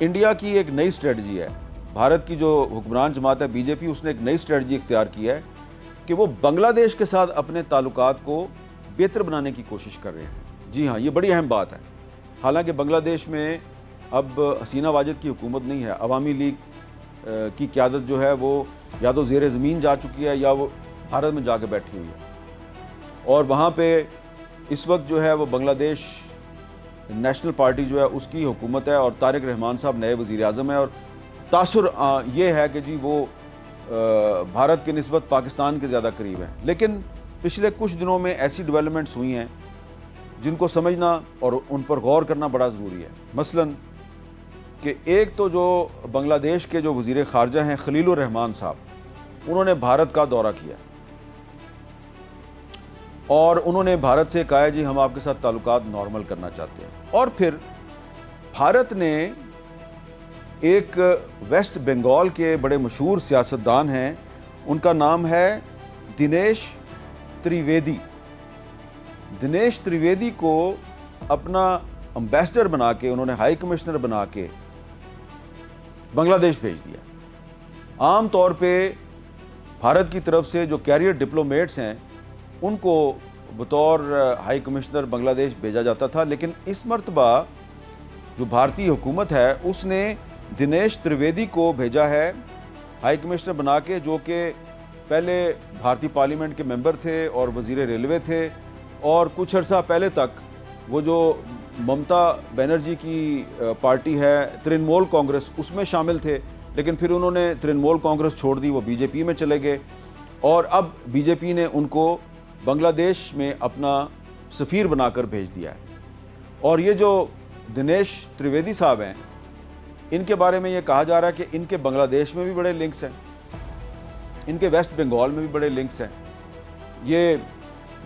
India کی ایک نئی اسٹریٹجی ہے، بھارت کی جو حکمران جماعت ہے بی جے پی، اس نے ایک نئی اسٹریٹجی اختیار کی ہے کہ وہ بنگلہ دیش کے ساتھ اپنے تعلقات کو بہتر بنانے کی کوشش کر رہے ہیں۔ جی ہاں، یہ بڑی اہم بات ہے۔ حالانکہ بنگلہ دیش میں اب حسینہ واجد کی حکومت نہیں ہے، عوامی لیگ کی قیادت جو ہے وہ یا تو زیر زمین جا چکی ہے یا وہ بھارت میں جا کے بیٹھی ہوئی ہے، اور وہاں پہ اس وقت جو ہے وہ بنگلہ دیش نیشنل پارٹی جو ہے اس کی حکومت ہے، اور طارق رحمان صاحب نئے وزیر اعظم ہیں، اور تاثر یہ ہے کہ جی وہ بھارت کے نسبت پاکستان کے زیادہ قریب ہیں۔ لیکن پچھلے کچھ دنوں میں ایسی ڈیولپمنٹس ہوئی ہیں جن کو سمجھنا اور ان پر غور کرنا بڑا ضروری ہے۔ مثلاً کہ ایک تو جو بنگلہ دیش کے جو وزیر خارجہ ہیں خلیل الرحمان صاحب، انہوں نے بھارت کا دورہ کیا اور انہوں نے بھارت سے کہا جی ہم آپ کے ساتھ تعلقات نارمل کرنا چاہتے ہیں۔ اور پھر بھارت نے ایک ویسٹ بنگال کے بڑے مشہور سیاستدان ہیں، ان کا نام ہے دنیش تریویدی۔ دنیش تریویدی کو اپنا امبیسڈر بنا کے، انہوں نے ہائی کمشنر بنا کے بنگلہ دیش بھیج دیا۔ عام طور پہ بھارت کی طرف سے جو کیریئر ڈپلومیٹس ہیں ان کو بطور ہائی کمشنر بنگلہ دیش بھیجا جاتا تھا، لیکن اس مرتبہ جو بھارتی حکومت ہے اس نے دنیش تریویدی کو بھیجا ہے ہائی کمشنر بنا کے، جو کہ پہلے بھارتی پارلیمنٹ کے ممبر تھے اور وزیر ریلوے تھے، اور کچھ عرصہ پہلے تک وہ جو ممتا بینرجی کی پارٹی ہے ترنمول کانگریس، اس میں شامل تھے، لیکن پھر انہوں نے ترنمول کانگریس چھوڑ دی، وہ بی جے پی میں چلے گئے، اور اب بی جے پی نے ان کو بنگلہ دیش میں اپنا سفیر بنا کر بھیج دیا ہے۔ اور یہ جو دنیش تریویدی صاحب ہیں، ان کے بارے میں یہ کہا جا رہا ہے کہ ان کے بنگلہ دیش میں بھی بڑے لنکس ہیں، ان کے ویسٹ بنگال میں بھی بڑے لنکس ہیں، یہ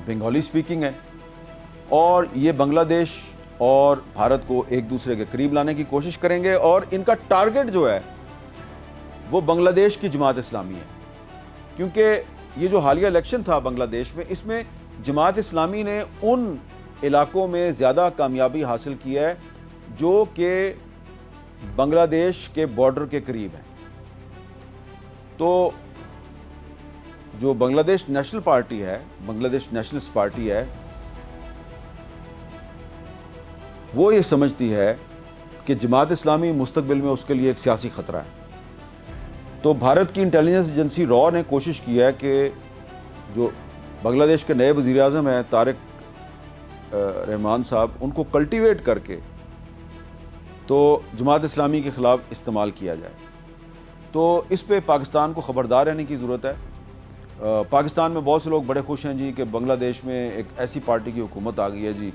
بنگالی سپیکنگ ہے، اور یہ بنگلہ دیش اور بھارت کو ایک دوسرے کے قریب لانے کی کوشش کریں گے، اور ان کا ٹارگٹ جو ہے وہ بنگلہ دیش کی جماعت اسلامی ہے، کیونکہ یہ جو حالیہ الیکشن تھا بنگلہ دیش میں، اس میں جماعت اسلامی نے ان علاقوں میں زیادہ کامیابی حاصل کی ہے جو کہ بنگلہ دیش کے بارڈر کے قریب ہیں۔ تو جو بنگلہ دیش نیشنل پارٹی ہے، بنگلہ دیش نیشنلسٹ پارٹی ہے، وہ یہ سمجھتی ہے کہ جماعت اسلامی مستقبل میں اس کے لیے ایک سیاسی خطرہ ہے۔ تو بھارت کی انٹیلیجنس ایجنسی را نے کوشش کی ہے کہ جو بنگلہ دیش کے نئے وزیر اعظم ہیں طارق رحمان صاحب، ان کو کلٹیویٹ کر کے تو جماعت اسلامی کے خلاف استعمال کیا جائے۔ تو اس پہ پاکستان کو خبردار رہنے کی ضرورت ہے۔ پاکستان میں بہت سے لوگ بڑے خوش ہیں جی کہ بنگلہ دیش میں ایک ایسی پارٹی کی حکومت آ گئی ہے جی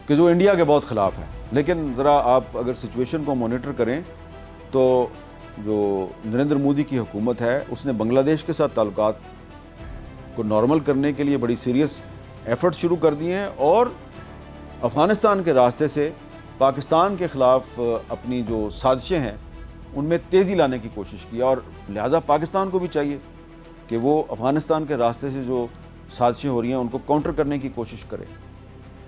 کہ جو انڈیا کے بہت خلاف ہے، لیکن ذرا آپ اگر سچویشن کو مانیٹر کریں تو جو نریندر مودی کی حکومت ہے اس نے بنگلہ دیش کے ساتھ تعلقات کو نارمل کرنے کے لیے بڑی سیریس ایفرٹ شروع کر دیے ہیں، اور افغانستان کے راستے سے پاکستان کے خلاف اپنی جو سازشیں ہیں ان میں تیزی لانے کی کوشش کی، اور لہٰذا پاکستان کو بھی چاہیے کہ وہ افغانستان کے راستے سے جو سازشیں ہو رہی ہیں ان کو کاؤنٹر کرنے کی کوشش کرے۔